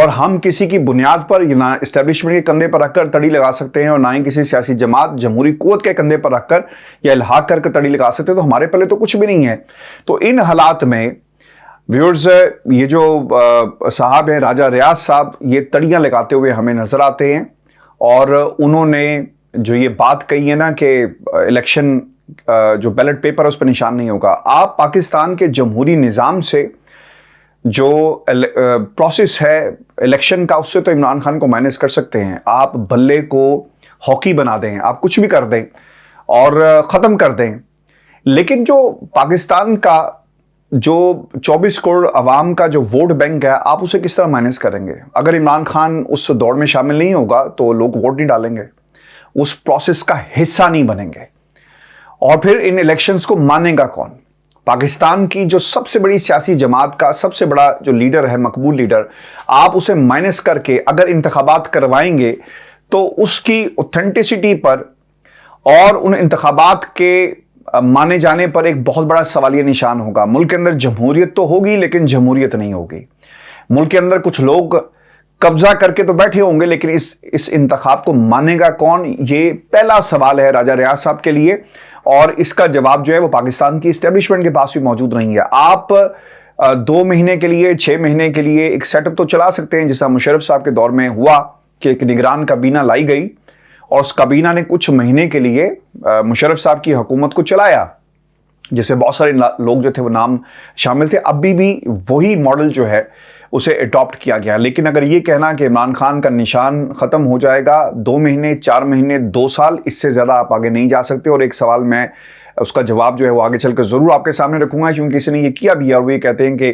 اور ہم کسی کی بنیاد پر نہ اسٹیبلشمنٹ کے کندھے پر رکھ کر تڑی لگا سکتے ہیں اور نہ ہی کسی سیاسی جماعت جمہوری قوت کے کندھے پر رکھ کر یا الحاق کر کے تڑی لگا سکتے ہیں. تو ہمارے پلے تو کچھ بھی نہیں ہے. تو ان حالات میں ویورز یہ جو صاحب ہیں راجہ ریاض صاحب یہ تڑیاں لگاتے ہوئے ہمیں نظر آتے ہیں. اور انہوں نے جو یہ بات کہی ہے نا کہ الیکشن جو بیلٹ پیپر ہے اس پہ نشان نہیں ہوگا. آپ پاکستان کے جمہوری نظام سے جو پروسیس ہے الیکشن کا اس سے تو عمران خان کو مائنس کر سکتے ہیں. آپ بلے کو ہاکی بنا دیں, آپ کچھ بھی کر دیں اور ختم کر دیں, لیکن جو پاکستان کا جو 24 کروڑ عوام کا جو ووٹ بینک ہے آپ اسے کس طرح مائنس کریں گے؟ اگر عمران خان اس دوڑ میں شامل نہیں ہوگا تو لوگ ووٹ نہیں ڈالیں گے, اس پروسیس کا حصہ نہیں بنیں گے. اور پھر ان الیکشنز کو مانے گا کون؟ پاکستان کی جو سب سے بڑی سیاسی جماعت کا سب سے بڑا جو لیڈر ہے, مقبول لیڈر, آپ اسے مائنس کر کے اگر انتخابات کروائیں گے تو اس کی اوتھینٹسٹی پر اور ان انتخابات کے مانے جانے پر ایک بہت بڑا سوالیہ نشان ہوگا. ملک کے اندر جمہوریت تو ہوگی لیکن جمہوریت نہیں ہوگی. ملک کے اندر کچھ لوگ قبضہ کر کے تو بیٹھے ہوں گے لیکن اس انتخاب کو مانے گا کون؟ یہ پہلا سوال ہے راجہ ریاض صاحب کے لیے, اور اس کا جواب جو ہے وہ پاکستان کی اسٹیبلشمنٹ کے پاس بھی موجود نہیں ہے. آپ 2 مہینے کے لیے 6 مہینے کے لیے ایک سیٹ اپ تو چلا سکتے ہیں جیسا مشرف صاحب کے دور میں ہوا کہ ایک نگران کابینہ لائی گئی اور اس کابینہ نے کچھ مہینے کے لیے مشرف صاحب کی حکومت کو چلایا, جس میں بہت سارے لوگ جو تھے وہ نام شامل تھے. ابھی بھی وہی ماڈل جو ہے اسے اڈاپٹ کیا گیا. لیکن اگر یہ کہنا کہ عمران خان کا نشان ختم ہو جائے گا 2 مہینے 4 مہینے 2 سال, اس سے زیادہ آپ آگے نہیں جا سکتے. اور ایک سوال میں اس کا جواب جو ہے وہ آگے چل کر ضرور آپ کے سامنے رکھوں گا کیونکہ کسی نے یہ کیا بھی ہے, اور وہ یہ کہتے ہیں کہ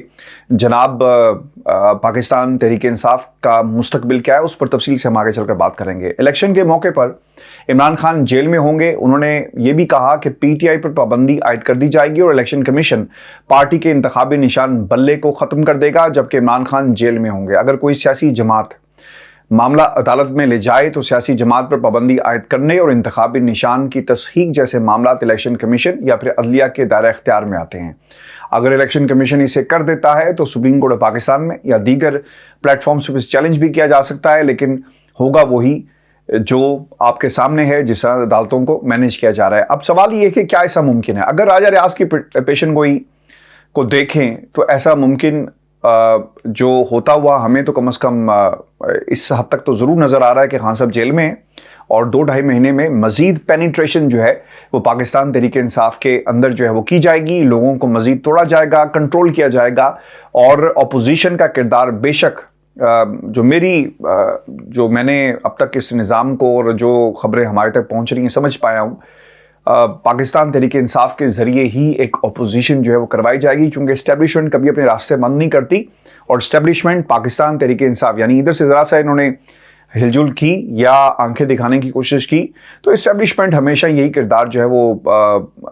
جناب پاکستان تحریک انصاف کا مستقبل کیا ہے, اس پر تفصیل سے ہم آگے چل کر بات کریں گے. الیکشن کے موقع پر عمران خان جیل میں ہوں گے. انہوں نے یہ بھی کہا کہ پی ٹی آئی پر پابندی عائد کر دی جائے گی اور الیکشن کمیشن پارٹی کے انتخابی نشان بلے کو ختم کر دے گا جبکہ عمران خان جیل میں ہوں گے. اگر کوئی سیاسی جماعت معاملہ عدالت میں لے جائے تو سیاسی جماعت پر پابندی عائد کرنے اور انتخابی نشان کی تصحیح جیسے معاملات الیکشن کمیشن یا پھر عدلیہ کے دائرہ اختیار میں آتے ہیں. اگر الیکشن کمیشن اسے کر دیتا ہے تو سپریم کورٹ پاکستان میں یا دیگر پلیٹ فارمز پر چیلنج بھی کیا جا سکتا ہے, لیکن ہوگا وہی جو آپ کے سامنے ہے جس طرح عدالتوں کو مینیج کیا جا رہا ہے. اب سوال یہ ہے کہ کیا ایسا ممکن ہے؟ اگر راجہ ریاض کی پیشن گوئی کو دیکھیں تو ایسا ممکن جو ہوتا ہوا ہمیں تو کم از کم اس حد تک تو ضرور نظر آ رہا ہے کہ خان صاحب جیل میں ہیں اور 2-2.5 مہینے میں مزید پینیٹریشن جو ہے وہ پاکستان تحریک انصاف کے اندر جو ہے وہ کی جائے گی. لوگوں کو مزید توڑا جائے گا, کنٹرول کیا جائے گا, اور اپوزیشن کا کردار بے شک جو میں نے اب تک اس نظام کو اور جو خبریں ہمارے تک پہنچ رہی ہیں سمجھ پایا ہوں, پاکستان تحریک انصاف کے ذریعے ہی ایک اپوزیشن جو ہے وہ کروائی جائے گی کیونکہ اسٹیبلشمنٹ کبھی اپنے راستے بند نہیں کرتی. اور اسٹیبلشمنٹ پاکستان تحریک انصاف یعنی ادھر سے ذرا سا انہوں نے ہل جل کی یا آنکھیں دکھانے کی کوشش کی تو اسٹیبلشمنٹ ہمیشہ یہی کردار جو ہے وہ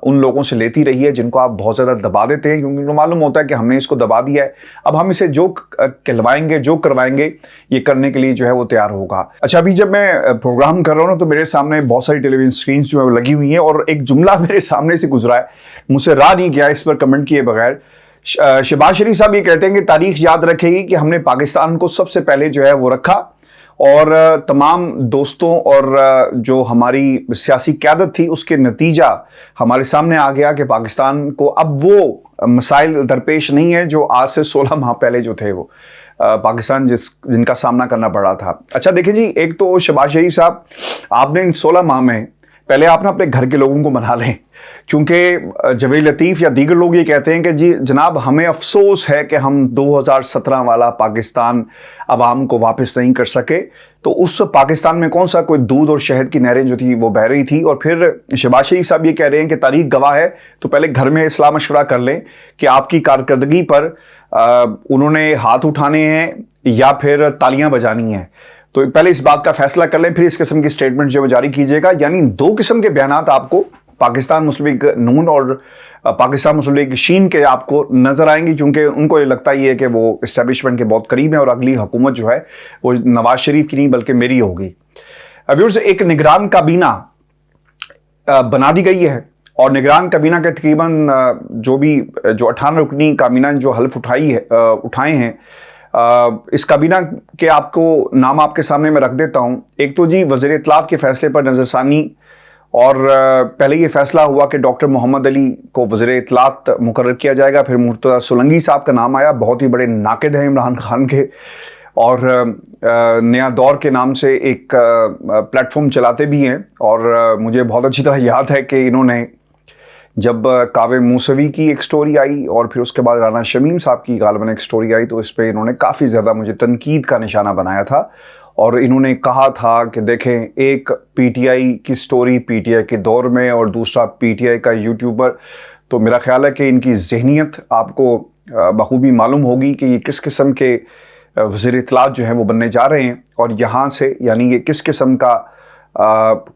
ان لوگوں سے لیتی رہی ہے جن کو آپ بہت زیادہ دبا دیتے ہیں کیونکہ ان کو معلوم ہوتا ہے کہ ہم نے اس کو دبا دیا ہے, اب ہم اسے جو کہلوائیں گے جو کروائیں گے یہ کرنے کے لیے جو ہے وہ تیار ہوگا. اچھا, ابھی جب میں پروگرام کر رہا ہوں نا تو میرے سامنے بہت ساری ٹیلی ویژن اسکرینس جو ہے وہ لگی ہوئی ہیں اور ایک جملہ میرے سامنے سے گزرا ہے, مجھ سے راہ نہیں کیا اس پر کمنٹ کیے بغیر. شہباز شریف صاحب یہ کہتے ہیں کہ تاریخ یاد رکھے گی کہ ہم نے پاکستان کو سب سے پہلے جو ہے وہ رکھا اور تمام دوستوں اور جو ہماری سیاسی قیادت تھی اس کے نتیجہ ہمارے سامنے آ گیا کہ پاکستان کو اب وہ مسائل درپیش نہیں ہے جو آج سے 16 ماہ پہلے جو تھے وہ پاکستان جن کا سامنا کرنا پڑ رہا تھا. اچھا دیکھیں جی, ایک تو شہباز شریف صاحب آپ نے ان 16 ماہ میں پہلے آپ اپنے گھر کے لوگوں کو منا لیں کیونکہ جوید لطیف یا دیگر لوگ یہ کہتے ہیں کہ جی جناب ہمیں افسوس ہے کہ ہم 2017 والا پاکستان عوام کو واپس نہیں کر سکے. تو اس پاکستان میں کون سا کوئی دودھ اور شہد کی نہریں جو تھی وہ بہہ رہی تھی. اور پھر شہباز شریف صاحب یہ کہہ رہے ہیں کہ تاریخ گواہ ہے تو پہلے گھر میں اصلاح مشورہ کر لیں کہ آپ کی کارکردگی پر انہوں نے ہاتھ اٹھانے ہیں یا پھر تالیاں بجانی ہیں. تو پہلے اس بات کا فیصلہ کر لیں پھر اس قسم کی سٹیٹمنٹ جو جاری کیجیے گا. یعنی 2 قسم کے بیانات آپ کو پاکستان مسلم لیگ نون اور پاکستان مسلم لیگ شین کے آپ کو نظر آئیں گی کیونکہ ان کو یہ لگتا ہی ہے کہ وہ اسٹیبلشمنٹ کے بہت قریب ہیں اور اگلی حکومت جو ہے وہ نواز شریف کی نہیں بلکہ میری ہوگی. ویورز, ایک نگران کابینہ بنا دی گئی ہے اور نگران کابینہ کے تقریباً جو 18 رکنی کابینہ جو حلف اٹھائے ہیں اس کابینہ کے آپ کو نام آپ کے سامنے میں رکھ دیتا ہوں. ایک تو جی وزیر اطلاعات کے فیصلے پر نظر ثانی، اور پہلے یہ فیصلہ ہوا کہ ڈاکٹر محمد علی کو وزیر اطلاعات مقرر کیا جائے گا، پھر مرتضیٰ سولنگی صاحب کا نام آیا، بہت ہی بڑے ناقد ہیں عمران خان کے، اور نیا دور کے نام سے ایک پلیٹ فارم چلاتے بھی ہیں. اور مجھے بہت اچھی طرح یاد ہے کہ انہوں نے جب کاوہ موسوی کی ایک سٹوری آئی اور پھر اس کے بعد رانا شمیم صاحب کی غالباً ایک سٹوری آئی، تو اس پہ انہوں نے کافی زیادہ مجھے تنقید کا نشانہ بنایا تھا، اور انہوں نے کہا تھا کہ دیکھیں ایک پی ٹی آئی کی سٹوری پی ٹی آئی کے دور میں اور دوسرا پی ٹی آئی کا یوٹیوبر. تو میرا خیال ہے کہ ان کی ذہنیت آپ کو بخوبی معلوم ہوگی کہ یہ کس قسم کے وزیر اطلاعات جو ہیں وہ بننے جا رہے ہیں، اور یہاں سے یعنی یہ کس قسم کا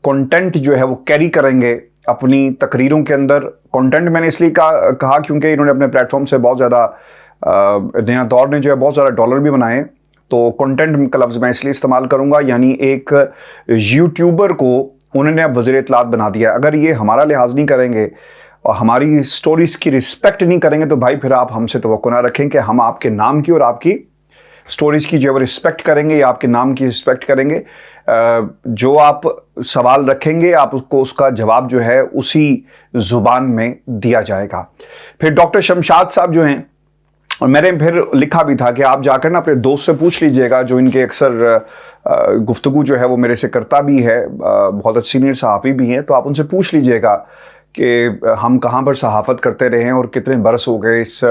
کنٹینٹ جو ہے وہ کیری کریں گے اپنی تقریروں کے اندر. کنٹینٹ میں نے اس لیے کہا کیونکہ انہوں نے اپنے پلیٹ فارم سے بہت زیادہ نیا دور نے جو ہے بہت زیادہ ڈالر بھی بنائے، تو کنٹینٹ کا لفظ میں اس لیے استعمال کروں گا، یعنی ایک یوٹیوبر کو انہوں نے اب وزیر اطلاعات بنا دیا. اگر یہ ہمارا لحاظ نہیں کریں گے اور ہماری سٹوریز کی رسپیکٹ نہیں کریں گے تو بھائی پھر آپ ہم سے توقع نہ رکھیں کہ ہم آپ کے نام کی اور آپ کی سٹوریز کی جو ہے وہ رسپیکٹ کریں گے یا آپ کے نام کی رسپیکٹ کریں گے. جو آپ سوال رکھیں گے آپ کو اس کا جواب جو ہے اسی زبان میں دیا جائے گا. پھر ڈاکٹر شمشاد صاحب جو ہیں، اور میں نے پھر لکھا بھی تھا کہ آپ جا کر نا اپنے دوست سے پوچھ لیجئے گا جو ان کے اکثر گفتگو جو ہے وہ میرے سے کرتا بھی ہے، بہت اچھے سینئر صحافی بھی ہیں، تو آپ ان سے پوچھ لیجئے گا کہ ہم کہاں پر صحافت کرتے رہے ہیں اور کتنے برس ہو گئے اس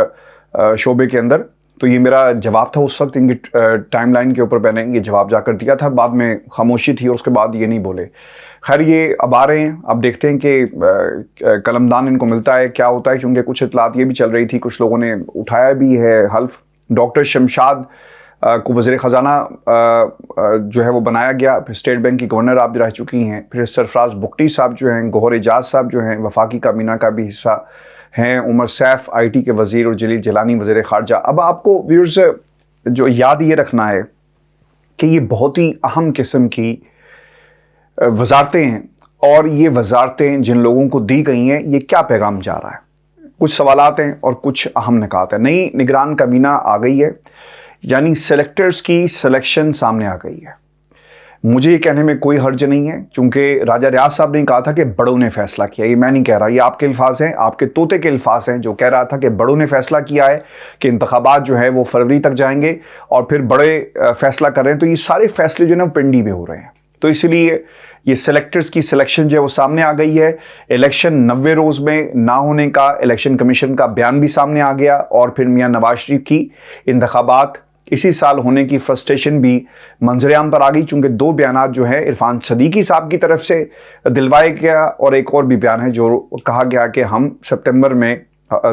شعبے کے اندر. تو یہ میرا جواب تھا اس وقت، ان کی ٹائم لائن کے اوپر میں نے یہ جواب جا کر دیا تھا، بعد میں خاموشی تھی اور اس کے بعد یہ نہیں بولے. خیر یہ اب آ رہے ہیں، اب دیکھتے ہیں کہ قلمدان ان کو ملتا ہے کیا ہوتا ہے، کیونکہ کچھ اطلاعات یہ بھی چل رہی تھی، کچھ لوگوں نے اٹھایا بھی ہے حلف. ڈاکٹر شمشاد کو وزیر خزانہ جو ہے وہ بنایا گیا، پھر اسٹیٹ بینک کی گورنر آپ رہ چکی ہیں، پھر سرفراز بگٹی صاحب جو ہیں، گوہر اعجاز صاحب جو ہیں وفاقی کابینہ کا بھی حصہ ہیں، عمر سیف آئی ٹی کے وزیر اور جلیل جیلانی وزیر خارجہ. اب آپ کو ویورز جو یاد یہ رکھنا ہے کہ یہ بہت ہی اہم قسم کی وزارتیں ہیں، اور یہ وزارتیں جن لوگوں کو دی گئی ہیں یہ کیا پیغام جا رہا ہے. کچھ سوالات ہیں اور کچھ اہم نکات ہیں. نئی نگران کابینہ آ گئی ہے، یعنی سلیکٹرز کی سلیکشن سامنے آ گئی ہے. مجھے یہ کہنے میں کوئی حرج نہیں ہے کیونکہ راجہ ریاض صاحب نے کہا تھا کہ بڑوں نے فیصلہ کیا. یہ میں نہیں کہہ رہا، یہ آپ کے الفاظ ہیں، آپ کے طوطے کے الفاظ ہیں، جو کہہ رہا تھا کہ بڑوں نے فیصلہ کیا ہے کہ انتخابات جو ہے وہ فروری تک جائیں گے اور پھر بڑے فیصلہ کر رہے ہیں. تو یہ سارے فیصلے جو ہے نا پنڈی میں ہو رہے ہیں، تو اس لیے یہ سلیکٹرز کی سلیکشن جو ہے وہ سامنے آ گئی ہے. الیکشن 90 روز میں نہ ہونے کا الیکشن کمیشن کا بیان بھی سامنے آ گیا، اور پھر میاں نواز شریف کی انتخابات اسی سال ہونے کی فرسٹریشن بھی منظر عام پر آ گئی، چونکہ دو بیانات جو ہیں عرفان صدیقی صاحب کی طرف سے دلوائے گیا، اور ایک اور بھی بیان ہے جو کہا گیا کہ ہم سپتمبر میں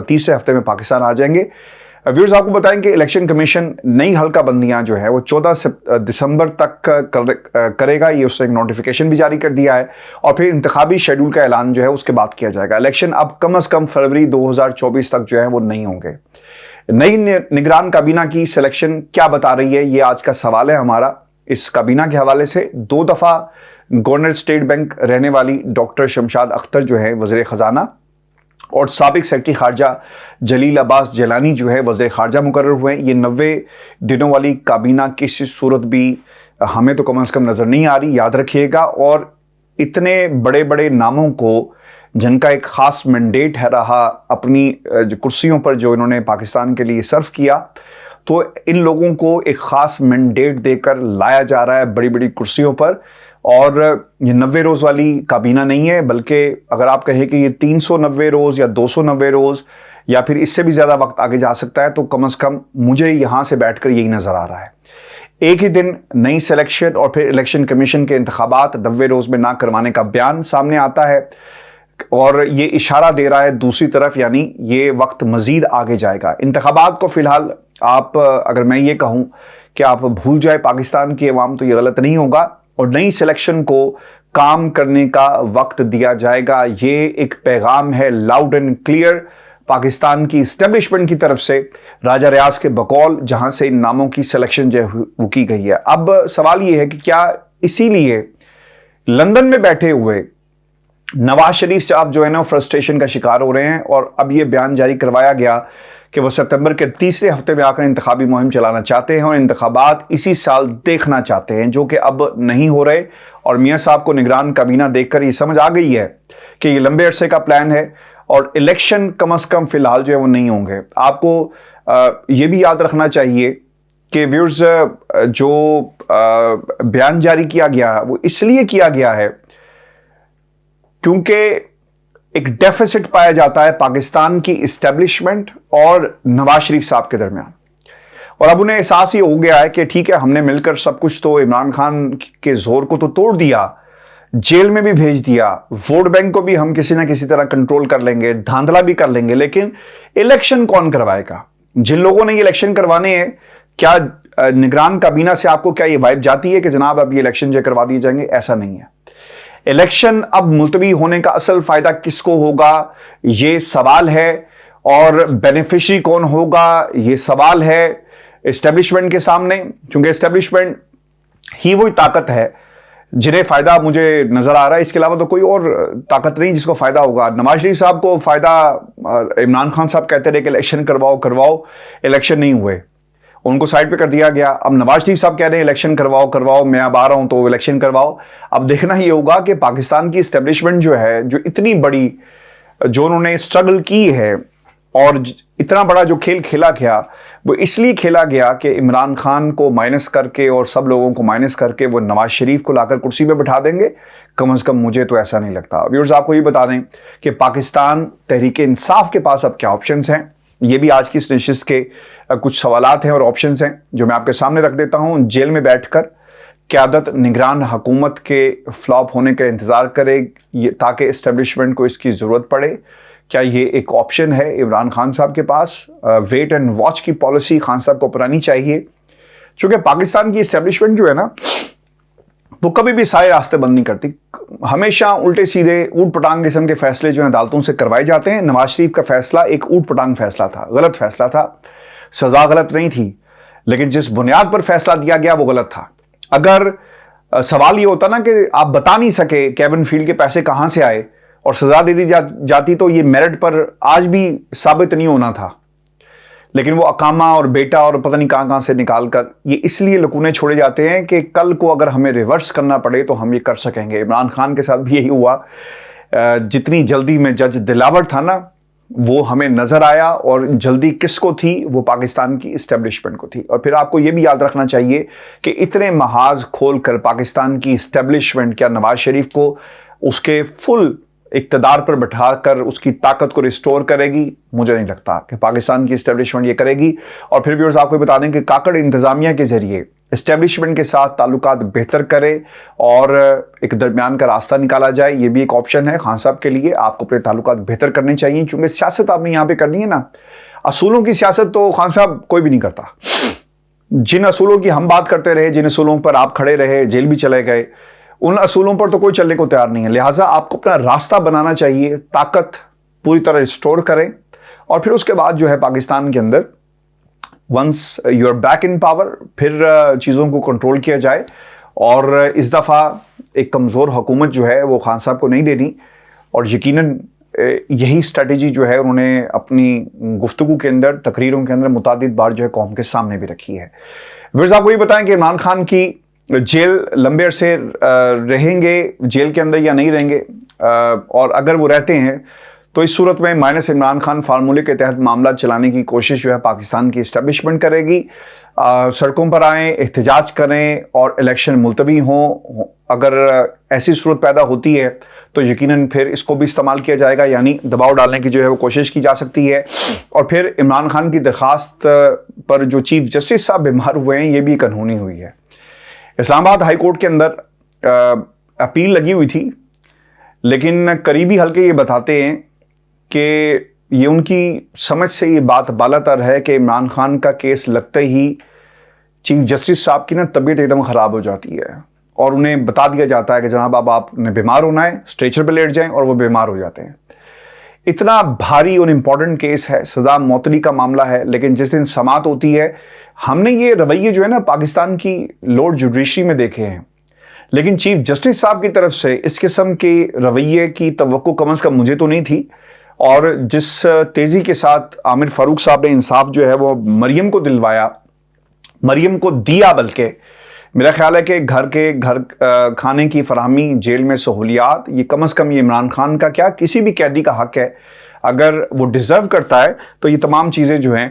تیسرے ہفتے میں پاکستان آ جائیں گے. ویورز آپ کو بتائیں کہ الیکشن کمیشن نئی حلقہ بندیاں جو ہے وہ 14 دسمبر تک کرے گا. یہ اس نے ایک نوٹیفیکیشن بھی جاری کر دیا ہے، اور پھر انتخابی شیڈول کا اعلان جو ہے اس کے بعد کیا جائے گا. الیکشن اب کم از کم فروری 2024 تک جو ہے وہ نہیں ہوں گے. نئی نگران کابینہ کی سلیکشن کیا بتا رہی ہے، یہ آج کا سوال ہے ہمارا. اس کابینہ کے حوالے سے 2 دفعہ گورنر اسٹیٹ بینک رہنے والی ڈاکٹر شمشاد اختر جو ہے وزیر خزانہ، اور سابق سیکرٹری خارجہ جلیل عباس جیلانی جو ہے وزیر خارجہ مقرر ہوئے. یہ 90 دنوں والی کابینہ کسی صورت بھی ہمیں تو کم از کم نظر نہیں آ رہی، یاد رکھیے گا. اور اتنے بڑے بڑے ناموں کو جن کا ایک خاص مینڈیٹ ہے رہا اپنی کرسیوں پر جو انہوں نے پاکستان کے لیے سرو کیا، تو ان لوگوں کو ایک خاص مینڈیٹ دے کر لایا جا رہا ہے بڑی بڑی کرسیوں پر. اور یہ 90 روز والی کابینہ نہیں ہے، بلکہ اگر آپ کہیں کہ یہ 390 روز یا 290 روز یا پھر اس سے بھی زیادہ وقت آگے جا سکتا ہے، تو کم از کم مجھے یہاں سے بیٹھ کر یہی نظر آ رہا ہے. ایک ہی دن نئی سلیکشن اور پھر الیکشن کمیشن کے انتخابات 90 روز میں نہ کروانے کا بیان سامنے آتا ہے، اور یہ اشارہ دے رہا ہے دوسری طرف، یعنی یہ وقت مزید آگے جائے گا. انتخابات کو فی الحال آپ اگر میں یہ کہوں کہ آپ بھول جائے پاکستان کی عوام تو یہ غلط نہیں ہوگا، اور نئی سلیکشن کو کام کرنے کا وقت دیا جائے گا. یہ ایک پیغام ہے لاؤڈ اینڈ کلیئر پاکستان کی اسٹیبلشمنٹ کی طرف سے راجہ ریاض کے بقول، جہاں سے ان ناموں کی سلیکشن جو وہ کی گئی ہے. اب سوال یہ ہے کہ کیا اسی لیے لندن میں بیٹھے ہوئے نواز شریف صاحب جو ہے نا فرسٹریشن کا شکار ہو رہے ہیں، اور اب یہ بیان جاری کروایا گیا کہ وہ ستمبر کے تیسرے ہفتے میں آ کر انتخابی مہم چلانا چاہتے ہیں اور انتخابات اسی سال دیکھنا چاہتے ہیں، جو کہ اب نہیں ہو رہے۔ اور میاں صاحب کو نگران کابینہ دیکھ کر یہ سمجھ آ گئی ہے کہ یہ لمبے عرصے کا پلان ہے اور الیکشن کم از کم فی الحال جو ہے وہ نہیں ہوں گے۔ آپ کو یہ بھی یاد رکھنا چاہیے کہ ویورز، جو بیان جاری کیا گیا ہے وہ اس لیے کیا گیا ہے کیونکہ ایک ڈیفیسٹ پایا جاتا ہے پاکستان کی اسٹیبلشمنٹ اور نواز شریف صاحب کے درمیان، اور اب انہیں احساس یہ ہو گیا ہے کہ ٹھیک ہے، ہم نے مل کر سب کچھ تو عمران خان کے زور کو تو توڑ دیا، جیل میں بھی بھیج دیا، ووٹ بینک کو بھی ہم کسی نہ کسی طرح کنٹرول کر لیں گے، دھاندلا بھی کر لیں گے، لیکن الیکشن کون کروائے گا؟ جن لوگوں نے یہ الیکشن کروانے ہیں، کیا نگران کابینہ سے آپ کو کیا یہ وائب جاتی ہے کہ جناب اب یہ الیکشن جو کروا دیے جائیں گے؟ ایسا نہیں ہے۔ الیکشن اب ملتوی ہونے کا اصل فائدہ کس کو ہوگا یہ سوال ہے، اور بینیفیشری کون ہوگا یہ سوال ہے اسٹیبلشمنٹ کے سامنے، کیونکہ اسٹیبلشمنٹ ہی وہی طاقت ہے جنہیں فائدہ مجھے نظر آ رہا ہے، اس کے علاوہ تو کوئی اور طاقت نہیں جس کو فائدہ ہوگا۔ نواز شریف صاحب کو فائدہ، عمران خان صاحب کہتے رہے کہ الیکشن کرواؤ، الیکشن نہیں ہوئے، ان کو سائڈ پہ کر دیا گیا۔ اب نواز شریف صاحب کہہ رہے ہیں الیکشن کرواؤ، میں اب آ رہا ہوں تو الیکشن کرواؤ۔ اب دیکھنا یہ ہوگا کہ پاکستان کی اسٹیبلشمنٹ جو ہے، جو اتنی بڑی، جو انہوں نے اسٹرگل کی ہے اور اتنا بڑا جو کھیل کھیلا گیا، وہ اس لیے کھیلا گیا کہ عمران خان کو مائنس کر کے اور سب لوگوں کو مائنس کر کے وہ نواز شریف کو لا کر کرسی پہ بٹھا دیں گے۔ کم از کم مجھے تو ایسا نہیں لگتا۔ ویورز، آپ کو یہ بتا دیں کہ پاکستان تحریک انصاف کے پاس اب کیا آپشنز ہیں، یہ بھی آج کی اس نشست کے کچھ سوالات ہیں اور آپشنز ہیں جو میں آپ کے سامنے رکھ دیتا ہوں۔ جیل میں بیٹھ کر قیادت نگران حکومت کے فلاپ ہونے کا انتظار کرے تاکہ اسٹیبلشمنٹ کو اس کی ضرورت پڑے، کیا یہ ایک آپشن ہے عمران خان صاحب کے پاس؟ ویٹ اینڈ واچ کی پالیسی خان صاحب کو اپنانی چاہیے، چونکہ پاکستان کی اسٹیبلشمنٹ جو ہے نا، وہ کبھی بھی سائے راستے بند نہیں کرتی، ہمیشہ الٹے سیدھے اوٹ پٹانگ قسم کے فیصلے جو ہیں عدالتوں سے کروائے جاتے ہیں۔ نواز شریف کا فیصلہ ایک اوٹ پٹانگ فیصلہ تھا، غلط فیصلہ تھا، سزا غلط نہیں تھی، لیکن جس بنیاد پر فیصلہ دیا گیا وہ غلط تھا۔ اگر سوال یہ ہوتا نا کہ آپ بتا نہیں سکے کیون فیلڈ کے پیسے کہاں سے آئے اور سزا دے دی جاتی تو یہ میرٹ پر آج بھی ثابت نہیں ہونا تھا، لیکن وہ اقامہ اور بیٹا اور پتہ نہیں کہاں سے نکال کر یہ اس لیے لکونے چھوڑے جاتے ہیں کہ کل کو اگر ہمیں ریورس کرنا پڑے تو ہم یہ کر سکیں گے۔ عمران خان کے ساتھ بھی یہی ہوا، جتنی جلدی میں جج دلاور تھا نا وہ ہمیں نظر آیا، اور جلدی کس کو تھی؟ وہ پاکستان کی اسٹیبلشمنٹ کو تھی۔ اور پھر آپ کو یہ بھی یاد رکھنا چاہیے کہ اتنے محاذ کھول کر پاکستان کی اسٹیبلشمنٹ کیا نواز شریف کو اس کے فل اقتدار پر بٹھا کر اس کی طاقت کو ریسٹور کرے گی؟ مجھے نہیں لگتا کہ پاکستان کی اسٹیبلشمنٹ یہ کرے گی۔ اور پھر ویورز، آپ کو بتا دیں کہ کاکڑ انتظامیہ کے ذریعے اسٹیبلشمنٹ کے ساتھ تعلقات بہتر کرے اور ایک درمیان کا راستہ نکالا جائے، یہ بھی ایک آپشن ہے خان صاحب کے لیے۔ آپ کو اپنے تعلقات بہتر کرنے چاہیے، چونکہ سیاست آپ نے یہاں پہ کرنی ہے نا، اصولوں کی سیاست تو خان صاحب کوئی بھی نہیں کرتا۔ جن اصولوں کی ہم بات کرتے رہے، جن اصولوں پر آپ کھڑے رہے، جیل بھی چلے گئے، ان اصولوں پر تو کوئی چلنے کو تیار نہیں ہے۔ لہٰذا آپ کو اپنا راستہ بنانا چاہیے، طاقت پوری طرح ریسٹور کریں، اور پھر اس کے بعد جو ہے پاکستان کے اندر once you are back in power, پھر چیزوں کو کنٹرول کیا جائے۔ اور اس دفعہ ایک کمزور حکومت جو ہے وہ خان صاحب کو نہیں دینی، اور یقیناً یہی اسٹریٹجی جو ہے انہوں نے اپنی گفتگو کے اندر، تقریروں کے اندر متعدد بار جو ہے قوم کے سامنے بھی رکھی ہے۔ ویورز، آپ کو یہ بتائیں کہ عمران خان کی جیل لمبے عرصے رہیں گے جیل کے اندر یا نہیں رہیں گے، اور اگر وہ رہتے ہیں تو اس صورت میں مائنس عمران خان فارمولے کے تحت معاملات چلانے کی کوشش جو ہے پاکستان کی اسٹیبلشمنٹ کرے گی۔ سڑکوں پر آئیں، احتجاج کریں اور الیکشن ملتوی ہوں۔ اگر ایسی صورت پیدا ہوتی ہے تو یقیناً پھر اس کو بھی استعمال کیا جائے گا، یعنی دباؤ ڈالنے کی جو ہے وہ کوشش کی جا سکتی ہے۔ اور پھر عمران خان کی درخواست پر جو چیف جسٹس صاحب بیمار ہوئے ہیں، یہ بھی ایک انہونی ہوئی ہے۔ اسلام آباد ہائی کورٹ کے اندر اپیل لگی ہوئی تھی، لیکن قریبی حلقے یہ بتاتے ہیں کہ یہ ان کی سمجھ سے یہ بات بالاتر ہے کہ عمران خان کا کیس لگتے ہی چیف جسٹس صاحب کی طبیعت ایک دم خراب ہو جاتی ہے، اور انہیں بتا دیا جاتا ہے کہ جناب اب آپ نے بیمار ہونا ہے، اسٹریچر پہ لیٹ جائیں، اور وہ بیمار ہو جاتے ہیں۔ اتنا بھاری اور امپورٹنٹ کیس ہے، سزا معطلی کا معاملہ ہے، لیکن جس دن سماعت ہوتی ہے، ہم نے یہ رویے جو ہے نا پاکستان کی لورڈ جوڈیشری میں دیکھے ہیں، لیکن چیف جسٹس صاحب کی طرف سے اس قسم کے رویے کی توقع کم از کم مجھے تو نہیں تھی، اور جس تیزی کے ساتھ عامر فاروق صاحب نے انصاف جو ہے وہ مریم کو دلوایا، مریم کو دیا، بلکہ میرا خیال ہے کہ گھر کھانے کی فراہمی، جیل میں سہولیات، یہ کم از کم یہ عمران خان کا کیا کسی بھی قیدی کا حق ہے، اگر وہ ڈیزرو کرتا ہے تو یہ تمام چیزیں جو ہیں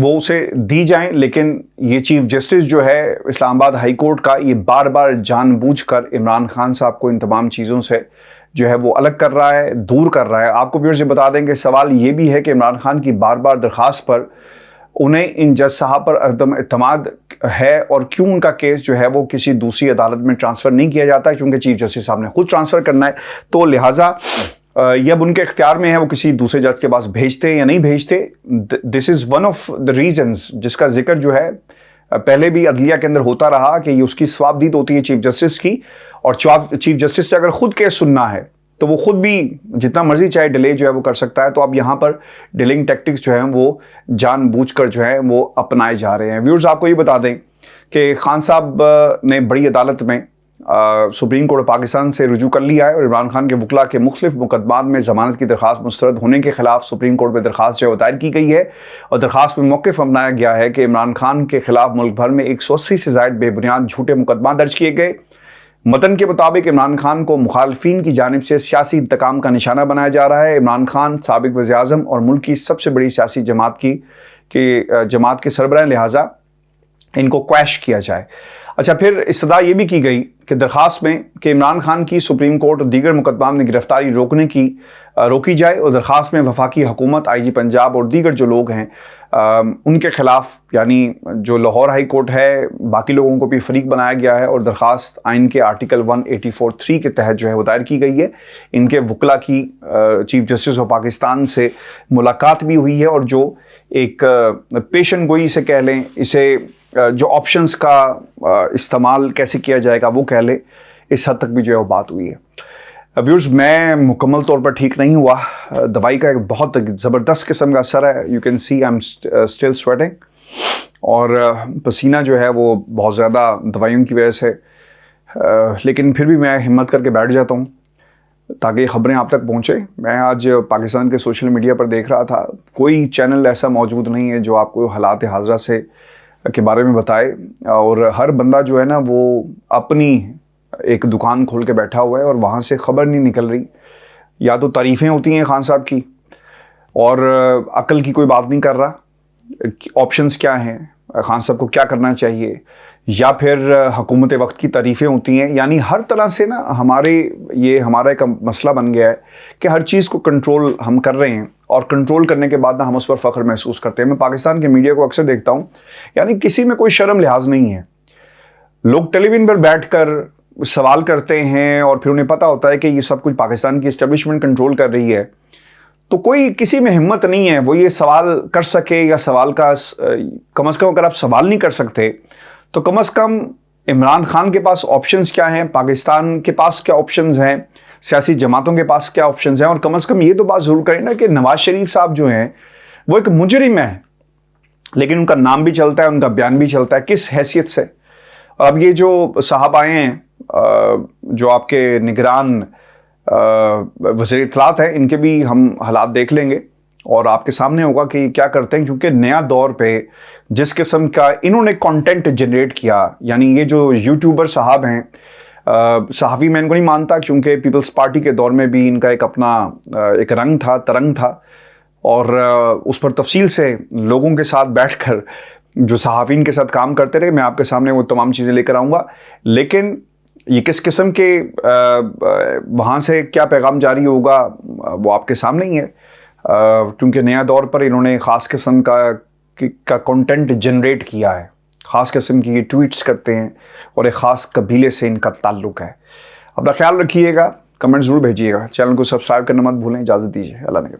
وہ اسے دی جائیں۔ لیکن یہ چیف جسٹس جو ہے اسلام آباد ہائی کورٹ کا، یہ بار بار جان بوجھ کر عمران خان صاحب کو ان تمام چیزوں سے جو ہے وہ الگ کر رہا ہے، دور کر رہا ہے۔ آپ کو ویورز یہ بتا دیں کہ سوال یہ بھی ہے کہ عمران خان کی بار بار درخواست پر انہیں ان جج صاحب پر عدم اعتماد ہے، اور کیوں ان کا کیس جو ہے وہ کسی دوسری عدالت میں ٹرانسفر نہیں کیا جاتا، کیونکہ چیف جسٹس صاحب نے خود ٹرانسفر کرنا ہے، تو لہٰذا یہ اب ان کے اختیار میں ہے وہ کسی دوسرے جج کے پاس بھیجتے یا نہیں بھیجتے۔ This is one of the reasons جس کا ذکر جو ہے پہلے بھی عدلیہ کے اندر ہوتا رہا کہ یہ اس کی ثوابدید ہوتی ہے چیف جسٹس کی، اور چیف جسٹس سے اگر خود کیس سننا ہے تو وہ خود بھی جتنا مرضی چاہے ڈیلے جو ہے وہ کر سکتا ہے۔ تو اب یہاں پر ڈیلنگ ٹیکٹکس جو ہیں وہ جان بوجھ کر جو ہے وہ اپنائے جا رہے ہیں۔ ویورز آپ کو یہ بتا دیں کہ خان صاحب نے بڑی عدالت میں سپریم کورٹ پاکستان سے رجوع کر لیا ہے، اور عمران خان کے وکلاء کے مختلف مقدمات میں ضمانت کی درخواست مسترد ہونے کے خلاف سپریم کورٹ میں درخواست جو ہے دائر کی گئی ہے، اور درخواست میں موقف اپنایا گیا ہے کہ عمران خان کے خلاف ملک بھر میں 180 سے زائد بے بنیاد جھوٹے مقدمات درج کیے گئے۔ متن کے مطابق عمران خان کو مخالفین کی جانب سے سیاسی انتقام کا نشانہ بنایا جا رہا ہے۔ عمران خان سابق وزیر اعظم اور ملک کی سب سے بڑی سیاسی جماعت کے سربراہ، لہٰذا ان کو کویش کیا جائے۔ اچھا، پھر استدعا یہ بھی کی گئی کہ درخواست میں کہ عمران خان کی سپریم کورٹ اور دیگر مقدمات میں گرفتاری روکی جائے، اور درخواست میں وفاقی حکومت، آئی جی پنجاب اور دیگر جو لوگ ہیں ان کے خلاف، یعنی جو لاہور ہائی کورٹ ہے، باقی لوگوں کو بھی فریق بنایا گیا ہے، اور درخواست آئین کے آرٹیکل 184(3) کے تحت جو ہے وہ دائر کی گئی ہے۔ ان کے وکلاء کی چیف جسٹس آف پاکستان سے ملاقات بھی ہوئی ہے، اور جو ایک پیشن گوئی سے کہہ لیں، اسے جو آپشنز کا استعمال کیسے کیا جائے گا وہ کہہ لیں، اس حد تک بھی جو ہے وہ بات ہوئی ہے۔ ویورز، میں مکمل طور پر ٹھیک نہیں ہوا، دوائی کا ایک بہت زبردست قسم کا اثر ہے، you can see I am still sweating, اور پسینہ جو ہے وہ بہت زیادہ دوائیوں کی وجہ سے، لیکن پھر بھی میں ہمت کر کے بیٹھ جاتا ہوں تاکہ یہ خبریں آپ تک پہنچے۔ میں آج پاکستان کے سوشل میڈیا پر دیکھ رہا تھا، کوئی چینل ایسا موجود نہیں ہے جو آپ کو حالات حاضرہ کے بارے میں بتائے، اور ہر بندہ جو ہے نا وہ اپنی ایک دکان کھول کے بیٹھا ہوا ہے، اور وہاں سے خبر نہیں نکل رہی۔ یا تو تعریفیں ہوتی ہیں خان صاحب کی، اور عقل کی کوئی بات نہیں کر رہا، آپشنز کیا ہیں، خان صاحب کو کیا کرنا چاہیے، یا پھر حکومت وقت کی تعریفیں ہوتی ہیں۔ یعنی ہر طرح سے نا ہمارا ایک مسئلہ بن گیا ہے کہ ہر چیز کو کنٹرول ہم کر رہے ہیں، اور کنٹرول کرنے کے بعد ہم اس پر فخر محسوس کرتے ہیں۔ میں پاکستان کے میڈیا کو اکثر دیکھتا ہوں، یعنی کسی میں کوئی شرم لحاظ نہیں ہے۔ لوگ ٹیلی ویژن پر بیٹھ کر سوال کرتے ہیں، اور پھر انہیں پتہ ہوتا ہے کہ یہ سب کچھ پاکستان کی اسٹیبلشمنٹ کنٹرول کر رہی ہے، تو کوئی کسی میں ہمت نہیں ہے وہ یہ سوال کر سکے، یا سوال کا کم از کم اگر آپ سوال نہیں کر سکتے تو کم از کم عمران خان کے پاس آپشنز کیا ہیں، پاکستان کے پاس کیا آپشنز ہیں، سیاسی جماعتوں کے پاس کیا آپشنز ہیں، اور کم از کم یہ تو بات ضرور کریں نا کہ نواز شریف صاحب جو ہیں وہ ایک مجرم ہے، لیکن ان کا نام بھی چلتا ہے، ان کا بیان بھی چلتا ہے، کس حیثیت سے۔ اور اب یہ جو صاحب آئے ہیں جو آپ کے نگران وزیر اطلاعات ہیں، ان کے بھی ہم حالات دیکھ لیں گے، اور آپ کے سامنے ہوگا کہ کیا کرتے ہیں، کیونکہ نیا دور پہ جس قسم کا انہوں نے کنٹینٹ جنریٹ کیا، یعنی یہ جو یوٹیوبر صاحب ہیں، صحافی میں ان کو نہیں مانتا، کیونکہ پیپلز پارٹی کے دور میں بھی ان کا ایک اپنا ایک رنگ تھا، ترنگ تھا، اور اس پر تفصیل سے لوگوں کے ساتھ بیٹھ کر جو صحافین کے ساتھ کام کرتے رہے۔ میں آپ کے سامنے وہ تمام چیزیں لے کر آؤں گا، لیکن یہ کس قسم کے وہاں سے کیا پیغام جاری ہوگا وہ آپ کے سامنے ہی ہے، کیونکہ نیا دور پر انہوں نے خاص قسم کا کنٹینٹ جنریٹ کیا ہے، خاص قسم کی یہ ٹویٹس کرتے ہیں، اور ایک خاص قبیلے سے ان کا تعلق ہے۔ اپنا خیال رکھیے گا، کمنٹ ضرور بھیجیے گا، چینل کو سبسکرائب کرنا مت بھولیں۔ اجازت دیجیے، اللہ نے